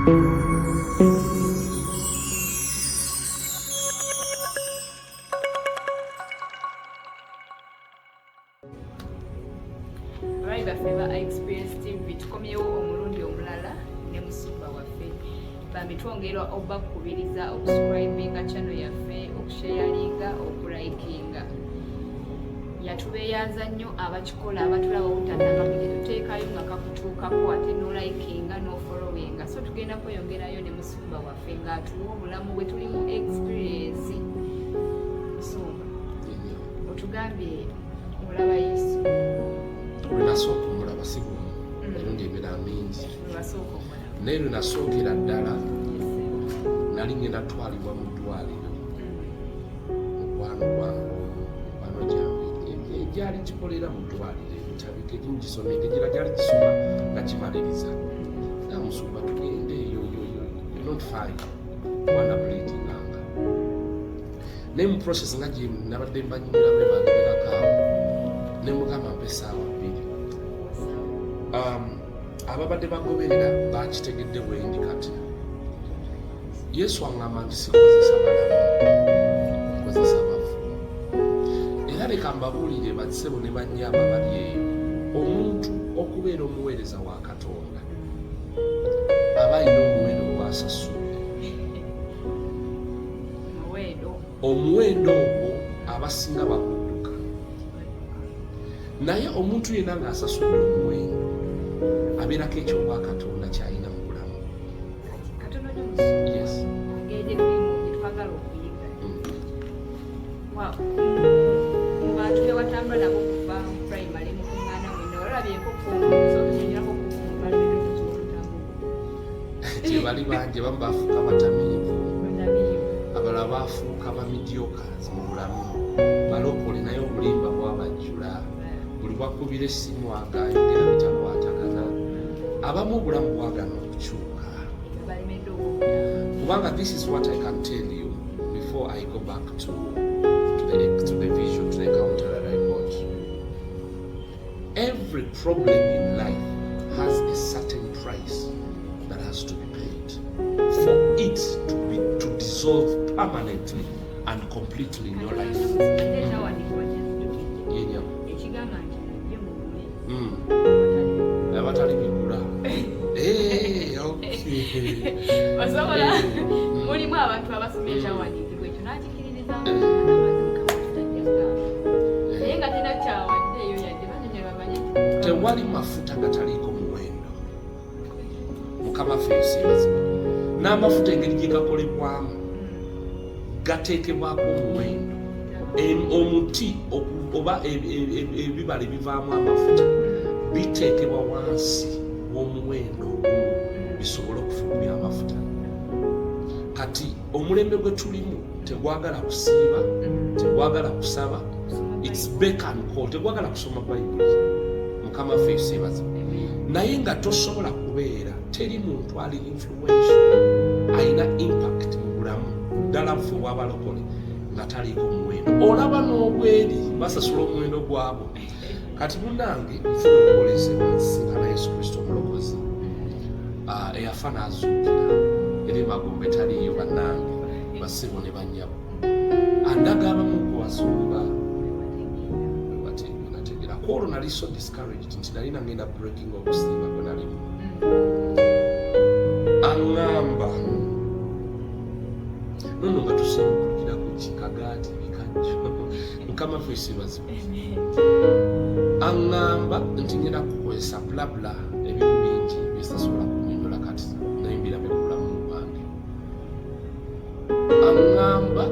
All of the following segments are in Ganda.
Right baffe ba Experience TV tukomyewo omulundi omulala ne musumba waffe bambi twongerwa obakubiriza okusubscribinga channel yaffe okusharinga okurikinga yatubeeyanza nnyo abakikola abatulaba obutatanga tuteekayo nga kakutuukako ate nolikinga nofollowinga so tugenda kweyongerayo ne musumba waffe ng'atuwa obulamu bwe tuli mu experience. Musumba otugambye mulaba Yesu lwenasooka omulaba si gumu emirundi emirala mingi naye lwenasookera ddala nali ngenda twalibwa mu ddwaliro mukwano gyange gyali kikolera mu ddwaliro ebitabike gimugisomeke gira gyali kisoma nga kimaliriza namusumba tugende eyo not fine mwana bleedinganga naye mu process nga gye nabadde mbanyumiramu ebangeberakaawo ne mugamba mpa essaawa bbiri ababadde bagoberera bakitegedde bwendi kati Yesu aŋŋamba nti sikozesa balamu nkozesa bafu era leka mbabuulire bassebo ne bannyamba bali eyo omuntu okubeera omuweereza wa Katonda aba alina omuwendo gw'asasula omuwendo ogwo abasinga bagudduka naye omuntu yenna ng'asasudde omuwendo abeerako ekyobwa Katonda kyalina mu bulamu. Yes. Mu bantu be watambula nabo kuva mu primary mu kuŋŋaana wonna olabyeko kunyonyerako gye bali bangi abamu baafuuka batamiivu abalala baafuuka bamidiokas mu bulamu balokole naye obulimba bwabajjula buli bwakubira essimu agayogera bitakwatagana abamu obulamu bwagana okukyuka kubanga this is what I can tell you before I go back to the vision, to the encounter that I got. Every problem in life has a certain price that has to be paid for it to dissolve permanently and completely in your life. Abatali bigula. Osobola mulimu abantu abasoma ekyawandiikibwa ekyo n'akikiririza naye nga tena kyawadde eyo yadde banyonyola bamanye tewali mafuta gataliiko muwendo. Mukama feesi n'amafuta engeri gye gakolebwamu gateekebwako omuwendo. Omuti oba ebibala ebivaamu amafuta biteekebwa wansi w'omuwendo bisobole okufulumya amafuta. Kati omulembe gwe tulimu tegwagala kusiiba, tegwagala kusaba, it's back and call, tegwagala kusoma Bayibuli. Mukama ffe yeebaze. Naye nga tosobola kubeera teri muntu ali influential alina impact mu bulamu ddala ffe bw'abalokole nga taliiko muwendo. Olaba n'obweri basasula omuwendo gwabo. Kati munnange nfuna okukolesebwa nsisinkana Yesu Kristo omulokozi eyafa n'azuukira era emagombe taliiyo bannange bassebo ne bannyabo andaga abamu kuwazumba nategera ku olwo nali so discouraged nti nali nagenda breaking okusiiba kwe nalimu aŋŋamba nono nga tusimbukira ku kikagaati bikajjo Mukama ffe yeebazibwa aŋŋamba nti ngenda kukozesa bulabula ebimu bingi byesasobola kunyonyola kati nayimbira bibulamu bwange. Aŋŋamba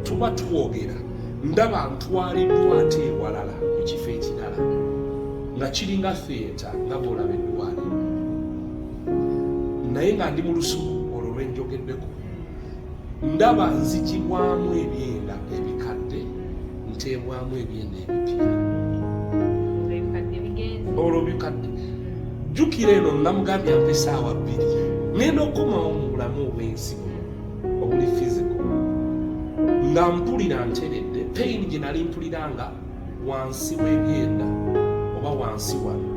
tuba twogera ndaba ntwaliddwa ate ewalala mu kifo ekirala nga kiringa theeta nga bw'olaba eddwaliro naye nga ndi mu lusuku olwo lwenjogeddeko ndaba nzigibwamu ebyenda ebikadde nteebwamu ebyenda ebipya olwo bikadde. Jjukira eno namugambye ampa essaawa bbiri ngenda okukomawo mu bulamu obw'ensi buno obuli physical nga mpulira nteredde payini gye nali mpuliranga wansi w'ebyenda oba wansi wano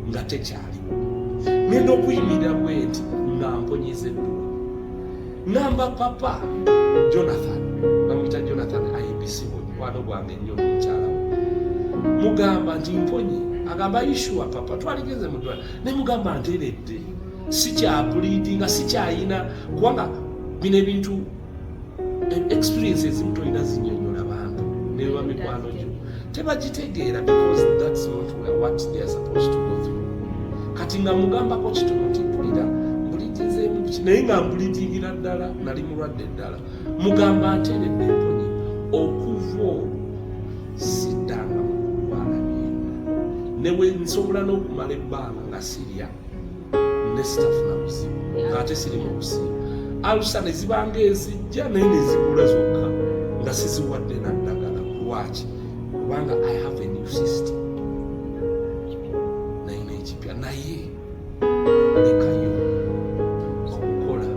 nga tekyaliwo. Ngenda okuyimirira bwe nti nga mponyezeddwa. Ngamba papa Jonathan, bamuyita Jonathan IBC, mukwano gwange ennyo mukyala we, mugamba nti mponye, agamba Yeshua papa twaligenze mu ddwaliro, ne mugamba nteredde, sikyabulidinga sikyayina, kubanga bino ebintu experiences ezimu tolina zinyonyola bantu neba mikwano gyo tebagitegeera, because that's not what they are supposed to go through. Kati nga mugambako kitono nti mpulira mbulitinzeemu kuki, naye nga mbulitingira ddala, nali mulwadde ddala, mugamba nteredde mponye, okuva olwo siddanga mu kulwala byenda, newe nsobola n'okumala ebbanga nga sirya ne sitafuna buzibu ng'ate siri mu busiiba. Alusa ne zibanga ezijja naye ne zibula zokka nga siziwadde naddagala. Lwaki? Kubanga I have a new system, naye n'ekipya, naye lekayo okukola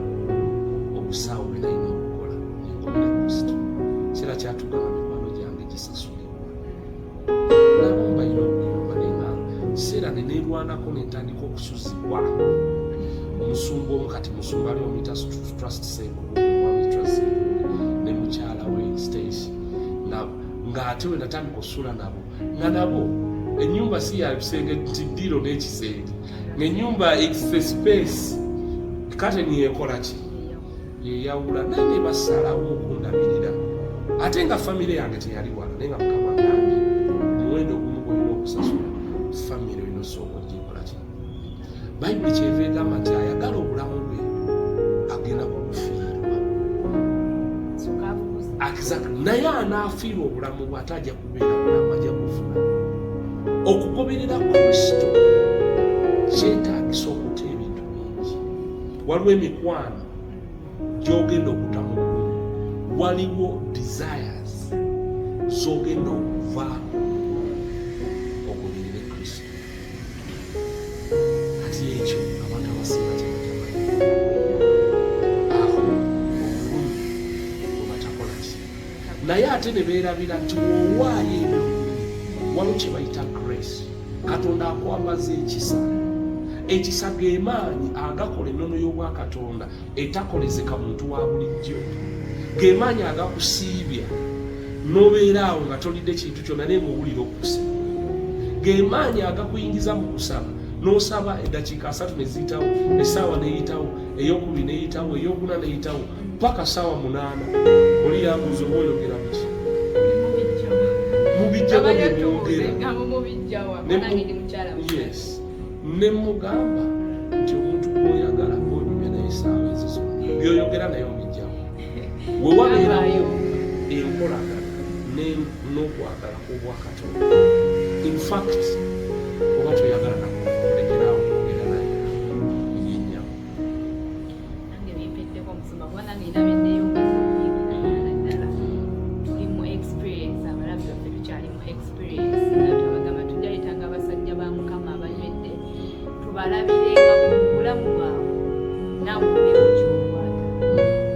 obusaawo bwe nalina okukola nenkomera Kristo. Kira kyatugamba mikwano gyange gisasulibwa, nabo mbayina okuyomba nenga kiseera ne neerwanako netandika okusuzibwa. Omusumba omu kati musumba ali omuyita Trust Sable ne mukyala we Stacy, ng'ate we natandika osula nabo, nga nabo ennyumba si ya bisenge nti ddiro n'ekisenge, ng'ennyumba extra space kate niyekola ki yeyawula, naye ne basalawo okundabirira, ate nga famire yange teyali wala, naye nga Mukama agambye omuwendo ogumu gwolina okusasula famire olina osooka ogikola ki. Bayibuli kyeva egamba nti ayagala obulamu bwe agenda kubufiirwa. Exactly. Naye anaafiirwa obulamu bwe ate ajja kubeera bulamu, ajja kufuna. Okugoberera Kristo kyetaagisa okuta ebintu bingi. Waliwo emikwano gy'ogenda okutamu, waliwo desires z'ogenda okuvaako ogoberere Kristo. Kati ekyo abantu abasinga kyebatamanyi. Aho obulumi bwe batakola ki. Naye ate ne beerabira nti wowaayo ebyo waliwo kye bayita grace. Katonda akwambaza ekisa. Ekisa ge maanyi agakola ennono y'obwakatonda etakolezeka muntu wa bulijjo. Ge maanyi agakusiibya n'obeera awo nga tolidde kintu kyonna naye ng'owulira okusiba. Ge maanyi agakuyingiza mu kusaba n'osaba eddakiika 3 ne ziyitawo, essaawa n'eyitawo, ey'okubiri n'eyitawo, ey'okuna n'eyitawo, paka ssaawa 8 oli yambuza oba oyogera buki. Mubijjawo byebwogera. Yes. Ne mugamba nti omuntu gw'oyagala ng'onyumya naye essaawa ezo zonna by'oyogera naye obijjawo. We wabeerawo enkolagana n'okwagala kw'obwakatonda. In fact, oba toyagala nakulekeraawo okwogera naye yenyawo. Nange bimpeddeko omusumba kuba nange era benneyongeza ddala. Tuli mu experience, abalabi baffe tukyali mu experience. Nga twabagamba tujja leetanga abasajja ba Mukama abanywedde tubalabirenga ku bulamu bwabwe naawe obeera okyolwata.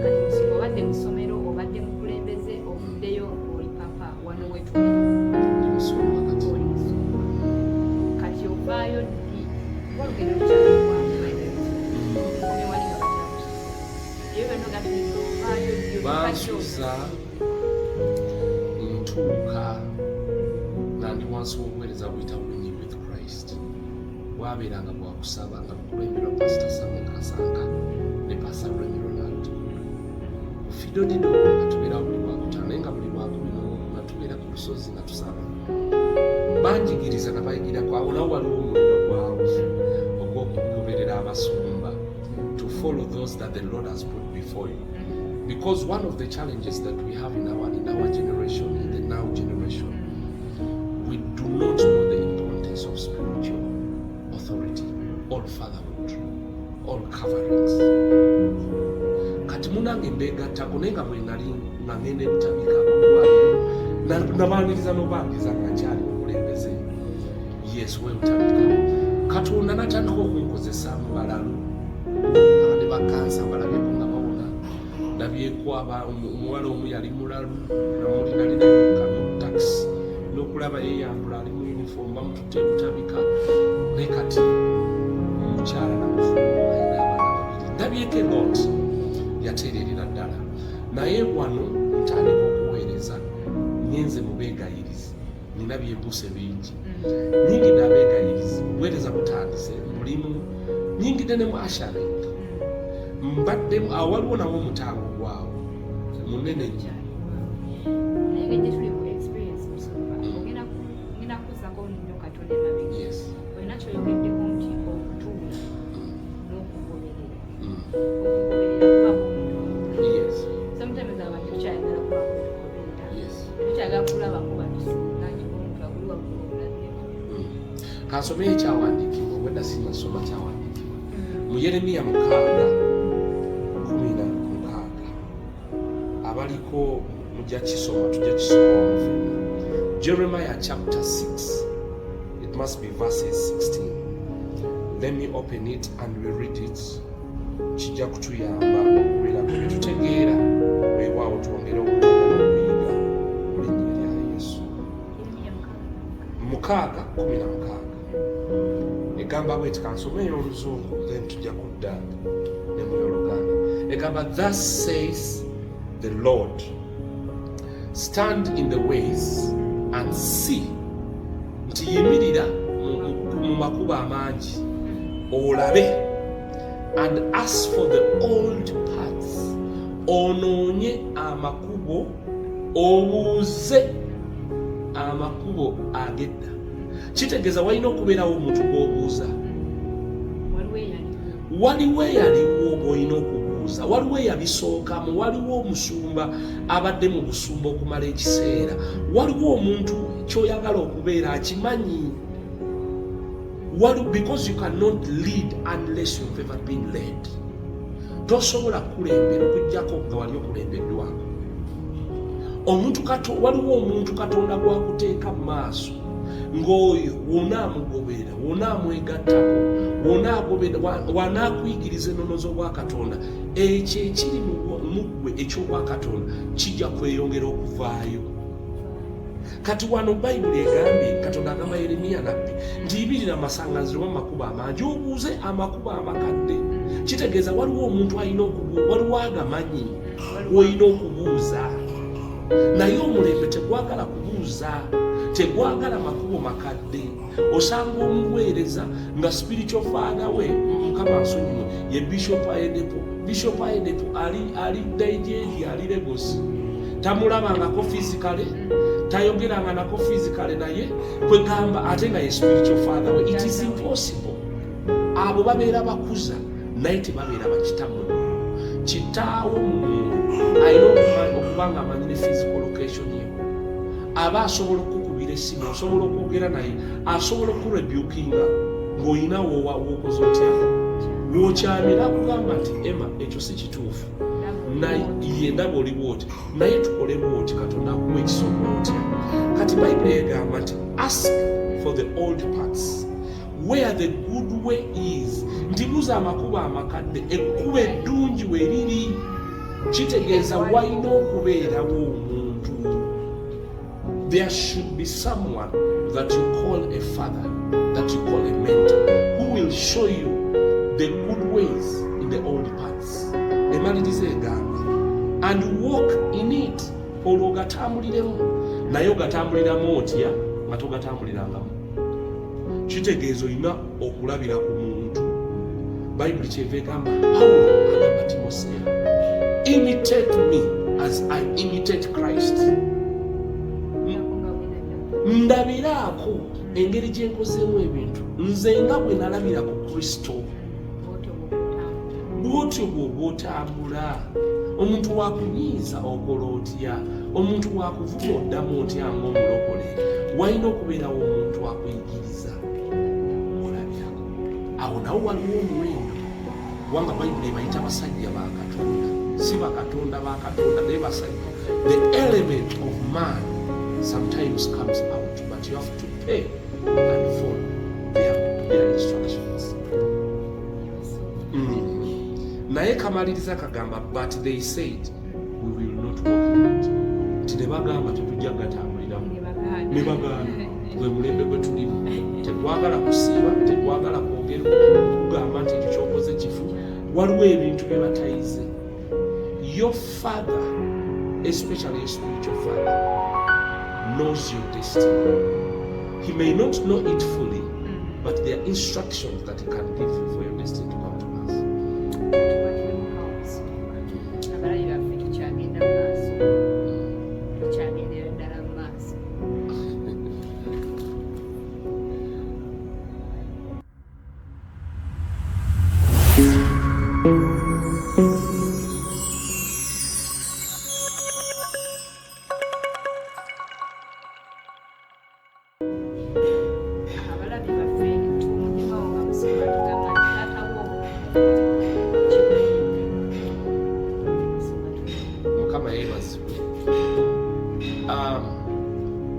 Kati musumba obadde mu ssomero, obadde mukulembeze, ovuddeyo oli papa wano wetuli. Oli musumba. Kati ovaayo ddi olugendo lukyaliwange ne wali nga batakusa. Ebyo byonna gatulina ovaayo ddi bansuza ntuuka nga ndi wansi w'obuweereza buyita Winning with Christ. Bwabeeranga bwakusaba nga bukulemberwa Pastor Samuel Kasanga ne Pastor Remy Ronald. Fido Dido nga tubeerawo buli lwakutaano naye nga buli lwakumi n'omu nga tubeera ku lusozi nga tusaba. Banjigiriza nga bayigirako awo nawo waliwo omuliro gwawo ogw'okugoberera abasumba, to follow those that the Lord has put before you. Because one of the challenges that we have in our generation, in the now generation, we do not know the importance of spiritual authority, or fatherhood, or coverings. Kati munange mbeegattako naye nga bwe nali nga ngenda ebutabika okulwaliro nabaniriza n'obandiza nga nkyali mukulembeze. Yes, webutabika Katonda natandika okunkozesa mu balalu abadde bakansa balabyeko nga bawona. Ndabyeko omuwala omu yali mulalu namuli nali namukamu takisi n'okulaba yeyambula ali mu uniform bamututte ebutabika. Ne kati omukyala namufumba alina abaana babiri naye wano ntandika okuweereza ngenze mu beegayirizi, nina byebuse bingi nyingidde abeegayirizi, buweereza butandise, mulimu nyingidde ne mu asharing, mbaddemu awo waliwo nawo omutango gwawo munene nnyo. naye nga tuli mu experience musumba ngenda kuzako nnyo Katonda emabega. Yes. olina kyoyogeddeko nti okutuula n'okugoberera okugoberera kubako omuntu. Yes. Sometimes abantu tukyayagala kubako okugoberera, Yes. tukyagala kulabako batusinga nti omuntu aguli waggulu omulabyeko. Kansome ekyawandiikibwa wedda sinasoma kyawandiikibwa mu Yeremiya 6:16 abaliko mujja kisoma tujja kisoma Jeremiah chapter 6, it must be verses 16. Let me open it and we read it. Kijja kutuyamba okubeera bwe tutegeera weewaawo twongere okuyiga mu linnya lya Yesu. 6:16 egamba bweti, kansomeyo oluzungu then tujja kudda ne mu Oluganda. Egamba, thus says the Lord, stand in the ways and see. Nti yimirira mu makubo amangi olabe, and ask for the old paths, onoonye amakubo, obuuze amakubo agedda. Kitegeeza walina okubeerawo omuntu gw'obuuza. Waliwo eyaliwo bw'olina okubuuza, waliwo eyabisookamu, waliwo omusumba abadde mu busumba okumala ekiseera, waliwo omuntu kyoyagala okubeera akimanyi. Because you cannot lead unless you've ever been led. Tosobola kulembera okujjako nga wali okulembeddwako. Waliwo omuntu Katonda gwakuteeka mu maaso ng'oyo w'onaamugobera, w'onaamwegattako, w'anaakuyigiriza ennono z'obwa Katonda, ekyo ekiri mu ggwe eky'obwa Katonda kijja kweyongera okuvaayo. Kati wano Bayibuli egambye, Katonda agamba Yeremiya nabbi nti yibirira amasaŋŋanziro w'amakubo amangi obuuze amakubo amakadde. Kitegeeza waliwo omuntu waliwo agamanyi w'olina okubuuza, naye omulembe tegwagala kubuuza, tegwagala makubo makadde. Osanga omuweereza nga spiritual father we Mukama nsonyiwe ye Bishop Ayedepo ali Daigeri, ali Lagos, tamulabangako physically, tayogeranga nako physically, naye kwegamba ate nga ye spiritual father we. It is impossible. Abo babeera bakuza naye tebabeera bakitamu. Kitaawo mumwoyo ayina okubanga amanyire physical location ye, aba asobola okukubira essimu, osobola okwogera naye, asobola okurebukinga ng'olina w'okoze otya, w'okyamira kugamba nti Emma ekyo si kituufu, ye ndaba oli bw'oti, naye tukole bw'oti, Katonda akuwa ekisobola otya. Kati Bayibuli egamba nti ask for the old paths where the good way is. Nti buuza amakubo amakadde, ekkubo eddungi we liri. Kitegeeza walina okubeerawo omuntu. There should be someone that you call a father, that you call a mentor, who will show you the good ways in the old paths. Emaliriza egambe, and walk in it. Olwo ogatambuliremu, naye ogatambuliramu otya nga togatambulirangamu. Kitegeeza olina okulabira ku muntu. Bayibuli kyeva egamba, Pawulo agamba Timoseeyo, imitate me as I imitate Christ. Ndabiraako engeri gye nkozeemu ebintu nze nga bwe nalabira ku Kristo. Bw'otyo bw'oba otambula. Omuntu wakunyiiza okola otya? Omuntu wakuvuga oddamu otya ng'omulokole? Walina okubeerawo omuntu akuyigiriza olabirako. Awo nawo waliwo omuwendo. Kubanga Bayibuli ebayita basajja ba Katonda, si bakatonda ba Katonda, naye basajja. The element of man sometimes comes out, but you have to pay and follow their instructions. Naye kamaliriza kagamba, but they said we will not walk in it. Nti ne bagamba tetujja gatambuliramu. Ne bagaana gwe mulembe gwe tulimu. Tegwagala kusiiba, tegwagala kwogera kugamba nti ekyo kyokoze kifu. Waliwo ebintu bye batayize. your father, especially your spiritual father, knows your destiny. He may not know it fully, but there are instructions that he can give you for your destiny to come to pass.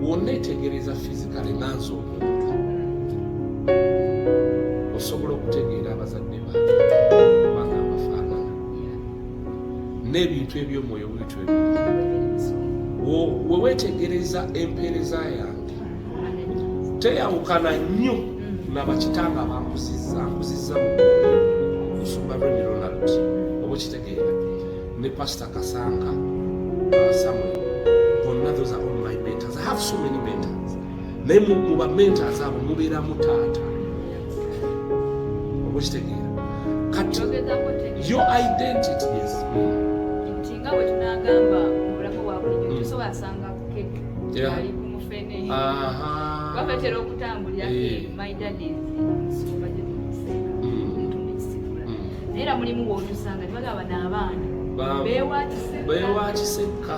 Wonneetegereza physically nanzo omuntu osobola okutegeera abazadde baabwe kubanga abafaanana n'ebintu eby'omwoyo bwetyo we weetegereza empeereza yange teyawukana nnyo n'abakitanga bankuzizza mu mwoyo nsumba Remy Ronald oba okitegeera ne Pastor Kasanga Samuel. Those are all my mentors. I have so many mentors. Naye mu ba mentors abo mubeeramu taata obukitegeera kati your identity is nti nga bwe tunagamba mu bulamu bwa bulijjo tusobola asanga ali ku mufene babatera okutambulira my dad is nsumba gye tumuseka ntumikisikula naye era mulimu bw'otusanga tebagaba n'abaana beewakisekka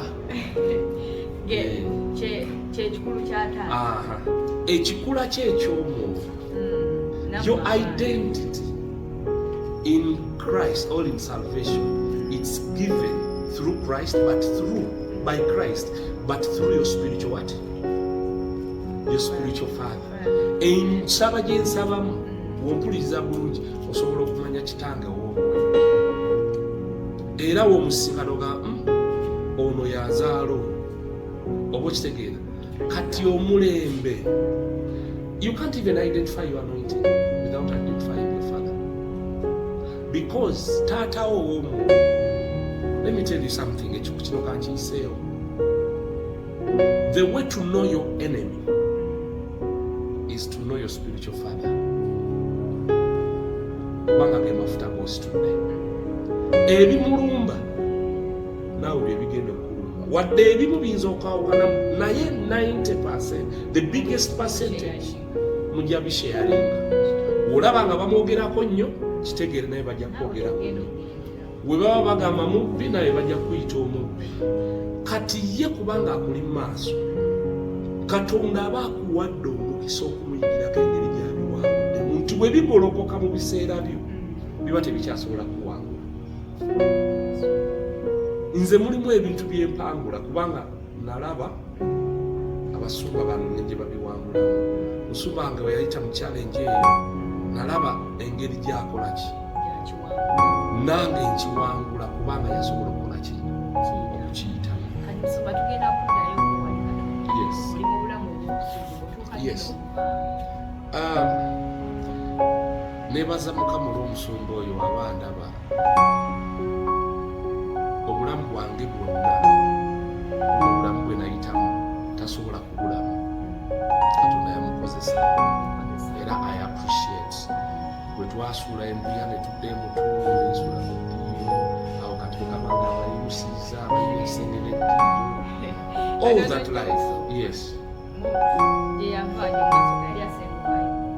kyekikulu kyataata ekikula kyekyomuntu. Your identity in Christ or in salvation, it's given through Christ, by Christ, but through your spiritual what? Your spiritual father. Ensaba gye nsabamu bw'ompuliriza bulungi osobola okumanya kitange w'omwoyo era w'omusinga noga ono yazaalo oba okitegeera kati omulembe. You can't even identify your anointing without identifying your father, because taata w'omwoyo. Let me tell you something. Ekyo kankiyiseewo. The way to know your enemy is to know your spiritual father. Kubanga ge mafuta g'ositudde. Ebimulumba naawe bye bigenda okulumba. Wadde ebimu biyinza okwawukana naye 90%, the biggest percentage mujja bisharinga. Olaba nga bamwogerako nnyo kitegeere naye bajja kwogerako nnyo. We baba bagamba mubbi naye bajja kuyita omubbi. Kati ye kubanga akuli mu maaso Katonda aba akuwadde omukisa okumuyigirako engeri gy'abiwangudde. Muntu bwe bigolokoka mu biseera byo biba tebikyasobola kuwangula. Nze mulimu ebintu byempangula kubanga nalaba abasumba bano gye babiwangulamu. Musumba nga we yayita mu challenge eyo nalaba engeri gy'akola ki nange nkiwangula kubanga yasobola okukola ki okukiyita. Yes. Nebaza Mukama olw'omusumba oyo abandaba obulamu bwange bwonna obulamu bwe nayitamu tasobola kubulamu. Katonda yamukozesa era I appreciate bwe twasuula embuya ne tudda emutuulo nensuula mu ddiiro awo kati bekabanga abayusiza abayesengera eddiiro all that life. Yes.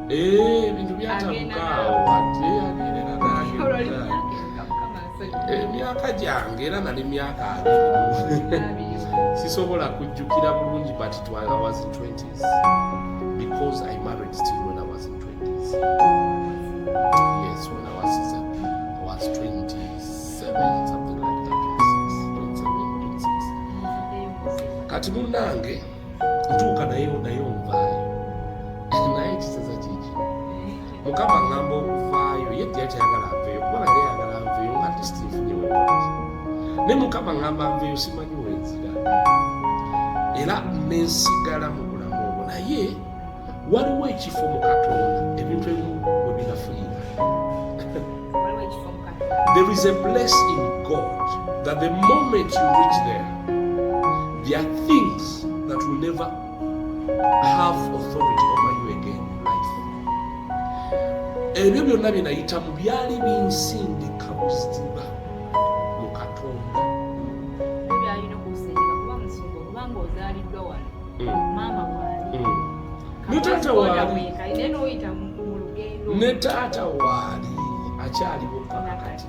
Ebintu byatabukaawo ate agerera emyaka gyange era nali myaka 20 sisobola kujjukira bulungi but I was in 20s because I married still when I was in 20s. Yes, when I was 27, something like that, 26. Kati munange ntuuka naye omuvaayo naye kisaza kiki Mukama ngamba okuvaayo ye teyakyayagala aveeyo kubanga naye yagala aveeyo nga at least nfunye wewaki ne Mukama ngamba nveeyo simanyi wenzira era nensigala mu bulamu obwo naye waliwo ekifo mu Katonda ebintu ebimu bwe binafunira. There is a place in God that the moment you reach there are things that will never have authority over you again in life. Ebyo byonna bye nayitamu byali binsindika buziba mu Katonda. Byalina okusindika kuba musumba kubanga ozaaliddwa wano. Maama waali. Ne taata waali. Neno oyita mu lugendo. Ne taata waali akyaliwo mpaka kati.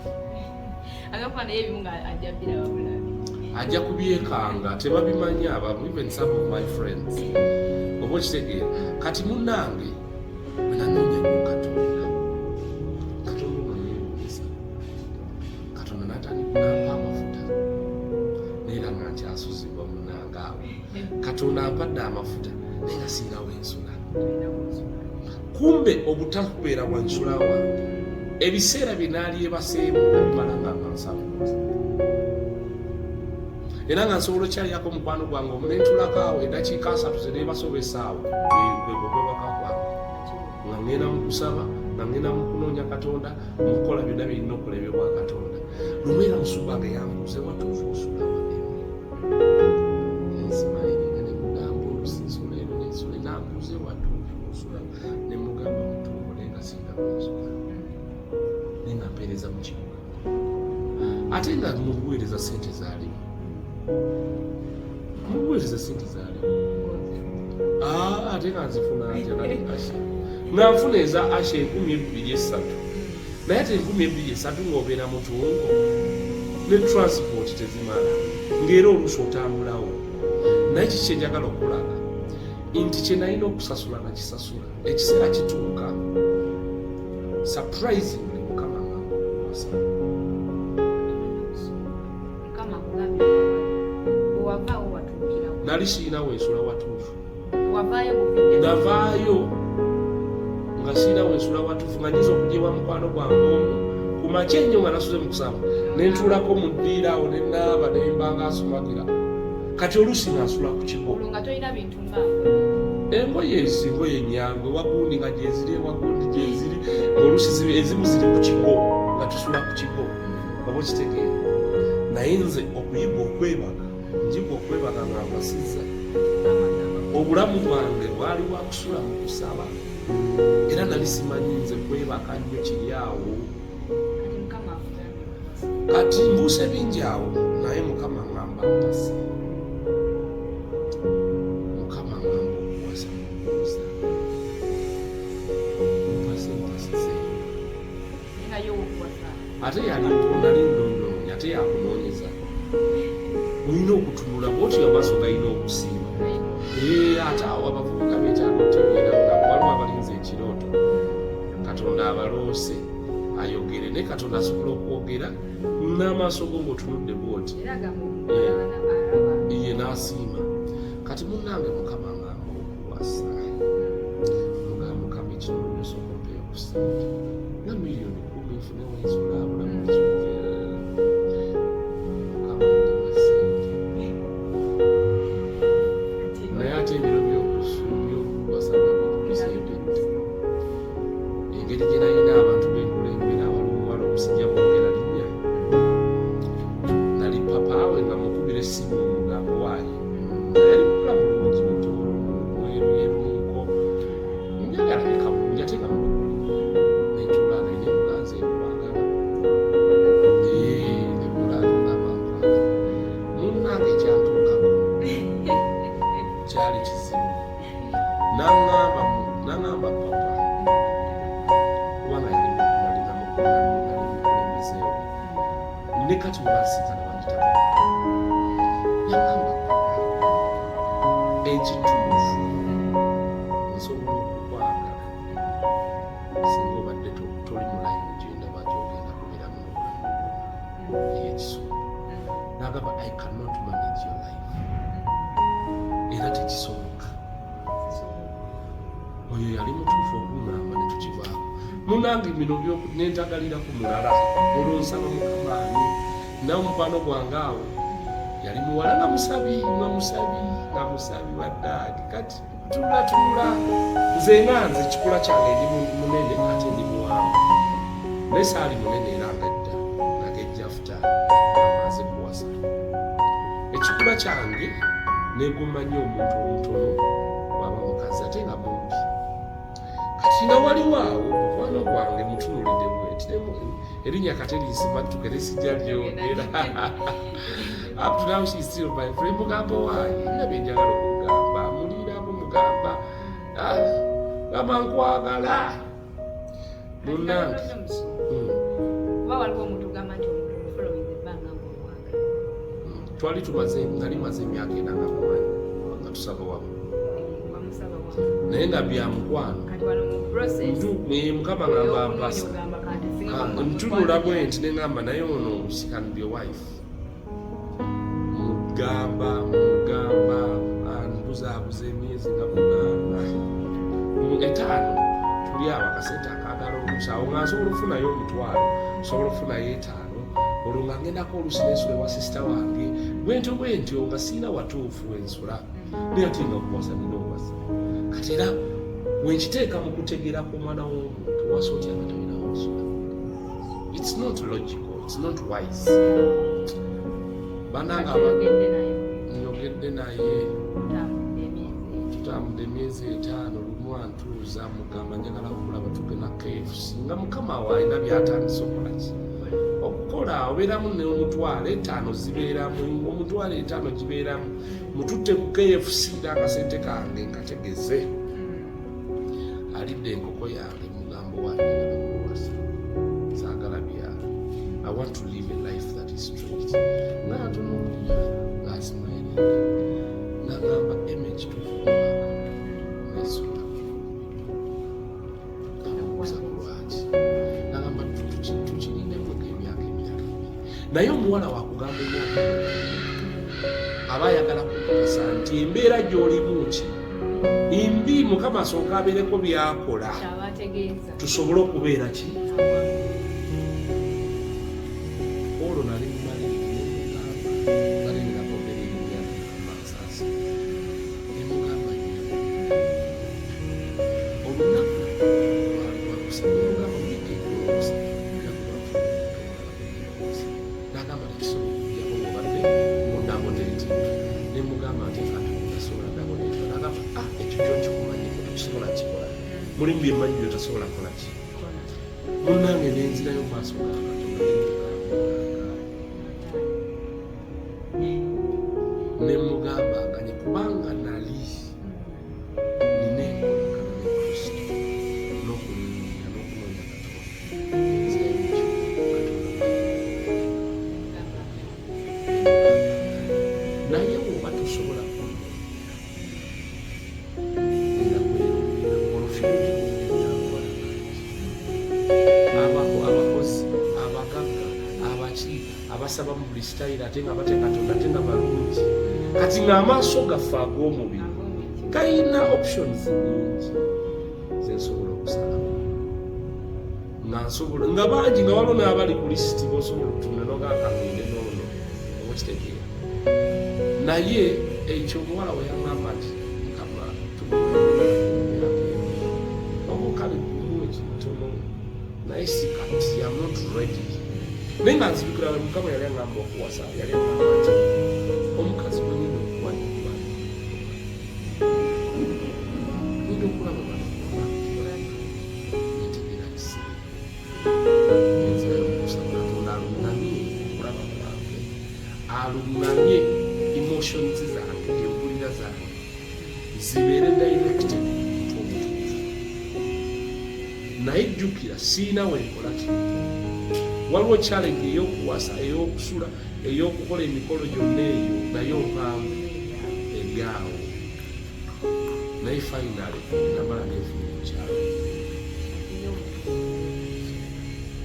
Agafa naye ebimu nga ajja biraba bulabi. Ajja kubyekanga tebabimanya abamu, even some of my friends. Oba okitegeera kati munnange nanoonya nnyo Katonda. Katonda onyeewuunyisa. Katonda n'atandika kunampa amafuta neera nga nkyasuzibwa munnange awo. Katonda ampadde amafuta naye nga sirinawo ensula. Kumbe obutakubeera bwa nsula wange ebiseera bye naali ebaseemu nabimala nga nsabuuza. Era nga nsobola okyalyako mukwano gwange omunentulako awo eddakiika 3 zeneebasobesa awo bwebaka gwange nga ngenda mu kusaba nga ngenda mu kunoonya Katonda mu kukola byonna byerina okulebebwa Katonda. Lumeera musumbange yambuuze watuufu osula wanene nsimayiringa ne mugamba olusi nsula eno nensula nambuuze watuufu osula ne mugamba mutumbule nga sindamu nsula ne nga mpeereza mu kibuga ate nga mubuweereza sente zaalimu. Mubuweereza sente zaalimu ate nga nzifuna atya nali Asha nga nfuna eza Asha 23,000 naye ate 23,000 ng'obeera mutungo ne transport tezimala ng'era oluusi otambulawo. Naye kiki kye njagala okulaga nti kye nalina okusasula nakisasula. Ekiseera kituuka surprisingly Mukama ng'akukwasa. Nali sirinawo ensula watuufu. Navaayo nga sirinawo ensula watuufu nga nyiza okujewa mukwano gwange omu ku makya ennyo nga nasuze mu kusaba ne ntuulako mu ddiira awo ne naaba ne mbanga asumagira. Kati oluusi nasula ku kigo. Engoye nyangwe wagundi nga gyeziri wagundi gyeziri oluusi ezimu ziri ku kigo nga tusula ku kigo. Oba okitegeera naye nze okuyiga okwebaga njiga okwebaga nga mbasizza. Obulamu bwange bwali bwa kusula mu kusaba era nali simanyi nze kwebaka nnyo kiri awo. Kati mbuuse bingi awo naye Mukama ngamba mpase. Mukama ngamba okuwasa mubuuza mpase mpasize ate yaliwo nali nnonoonya ate yakunoonyeza. Mulina okutunula bwoti amaaso galina okusiima. Ate awo abavubuka beetaaga otegeera waliwo abalinza ekirooto Katonda abaloose ayogere naye Katonda asobola okwogera n'amaaso go ng'otunudde bwoti ye n'asiima. Kati munnange Mukama ngamba okuwasa Mukama ekinoonya osooka ompeeyo ku ssente nga miliyoni 10 nfunewo ensula bulamu kimukeera. Mukama ndima ssente naye ate ebiro by'okuwasanga bisembedde. Engeri gye nalina abantu benkulembera waliwo omuwala omusajja bwogera linnya nali papaawe nga mukubira essimu mugambo waayo naye ali mukula mulungi mutoolo mweruyerumunko njagala leka bulungi ate nga mulungi nentulaga ine muganza enkwagala nemulaga bampagala munnange ekyantuukako kyali kizibu. N'angamba papa kubanga nalimukulembezeewo ne kati mubasinkana banyitako n'angamba papa ekituufu nsobola okukwagala singa obadde toli mulayini gyendaba gyogenda kubeeramu n'obulamu eyekisumba. N'agamba I cannot manage your life era tekisoboka. Oyo yali mutuufu okungamba ne tukivaako. Munnange bino nentagalira ku mulala olwonsaba Mukamaani nawe mukwano gwange awo yali muwala nga musabi waddaadi. Kati tunula nze nze ekikula kyange ndi munene ate ndi muwanvu naye saali munene era nga dda nagejja futa amaze kuwasa ekitiibwa kyange neguma nnyo omuntu omutono waba mukazi ate nga mumbi. Kati nga waliwo awo mukwano gwange mutunulidde bweti erinnya kateriisimattuke lisijja lyogera up to now she is still my friend. Mugamba waayi nabye njagala okugamba muliramu mugamba gamba nkwagala munnange. Kuba waliwo omuntu ogamba nti omuntu omufolowiza ebbanga ng'omwagala. Twali nali maze emyaka 4 nga tusaba wamu naye nga bya mukwano. Mukama ngamba mpasa ntunula bwe nti neŋŋamba naye ono she can be a wife. Mugamba mbuzaabuza emyezi nga 5 tuli awo akasente akagala olusawo nga nsobola okufunayo omutwalo nsobola okufunayo 5 olwo nga ngendako olusi nensula ewa sisita wange bwentyo nga siina watuufu wensula naye ate nga kuwasa nina owasa. Kati era wenkiteeka mu kutegeera ku mwana w'omuntu wasa otya nga talina wasula. It's not logical, it's not wise. Bananga njogedde naye tutambudde emyezi 5 lumu antuuza mugamba njagala okulaba tugenda KFC nga mukama waalina byatandisa okolaki okukola. Obeeramu n'omutwalo 5 zibeeramu omutwalo 5 gibeeramu mututte ku KFC n'akasente kange nkategeze alidde enkoko yange mugambo wanjagala kuwasa saagala byala. I want to live a life that is straight. Naatunuulira ng'asimayiringa nagamba image tufuuka naisula kamubuuza ku lwaki nagamba tukirindemuko emyaka naye omuwala wakugamba emyaka aba ayagala kukakasa nti embeera gy'olimu ki mbi. Mukama asooka abeereko byakola tusobole okubeera ki. Olwo nali mulimu byemanyi byotasobola kukola ki munnange nenzirayo maaso nemugamba nganye kubanga nali nina enkolagana ne Kristo n'okulinda n'okunoonya Katonda naye woba tosobola abasaba mu buli sitayiro ate nga bate Katonda ate nga balungi. Kati ng'amaaso gaffe ag'omubiri galina options nyingi zensobola okusala nga bangi nga waliwo n'abali ku lisiti bosobola okutunda n'ogaakamwine noono obakitegeera. Naye ekyo omuwala we yagamba nti Mukama obukale bulimu ekitono naye si kati I'm not ready. Naye nga nzibikira Mukama yali agamba okuwasa yali agamba nti omukazi wenyina okuwa nyumba nina okulaba netegeera kiseera enzira y'okusaba Katonda alungamye okulaba kwange alungamye emotions zange empulira zange zibeere directed omutuufu. Naye jjukira siina wenkola ki waliwo challenge ey'okuwasa ey'okusula ey'okukola emikolo gyonna eyo naye ompanvu eryawo naye finally namala neefuna omukyalo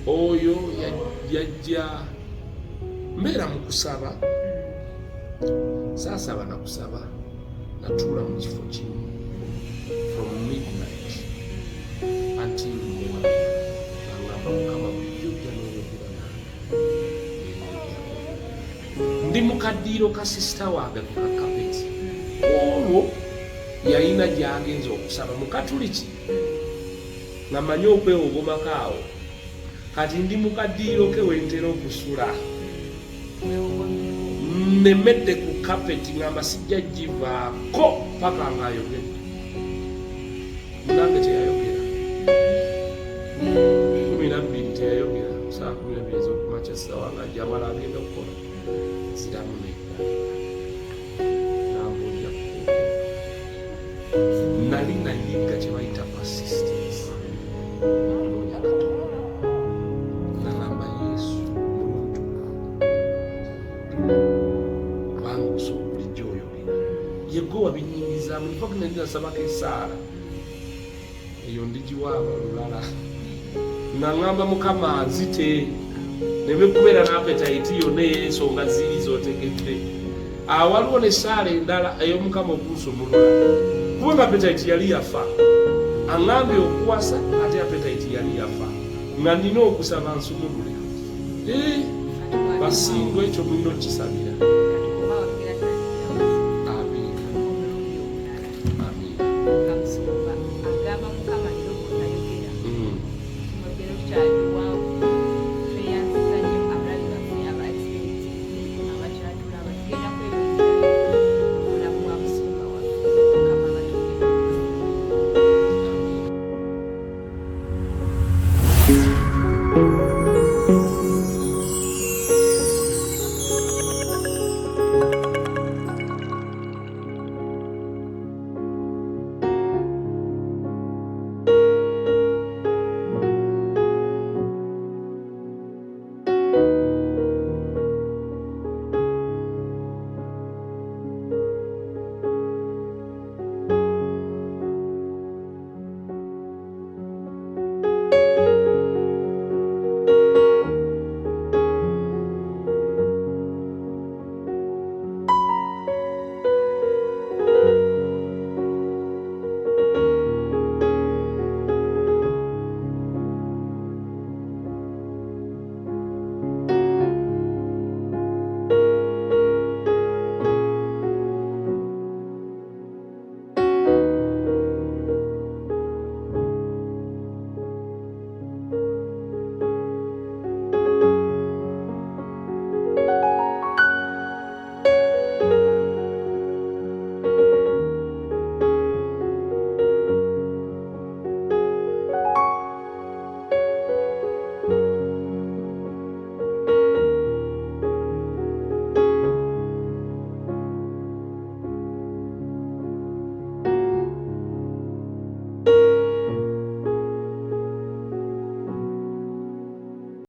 oyo yajja mbeera mu kusaba saasaba nakusaba natuula mu kifo kimu from midnight until morning angamba Mukama bujjojja n'oyogera nange ndi mu kaddiiro ka sisita wange ku kakapeti olwo yalina gy'agenza okusaba mu katuliki nga mmanyi okwewogomako awo kati ndi mu kaddiiro ke wentera okusula nemedde ku kapeti ngamba sijja givaako paka ng'ayogedde. Munange teyayogera. 12 teyayogera. Saa 12 ez'okumakya essaawa ng'ajjamala agenda okukola. Ziramu nedda. Nambuulira kukuuke. Nali nayiga kye bayita persistence. Nagamba Yesu muntu kubanga osobola bulijjo oyogera. Yegwe wabinyingizaamu nifa ku nali nasabako essaala eyo ndigiwaaba olulala nga ŋŋamba Mukama nzite ne bekubeera n'apetayiti yonna ey'ensonga ziri z'otegedde. Waliwo n'essaala endala ey'Omukama okunsumulula kubanga apetayiti yali yafa. Aŋŋambye okuwasa ate apetayiti yali yafa nga nina okusaba nsumulule. Basingo ekyo mulina okukisabira.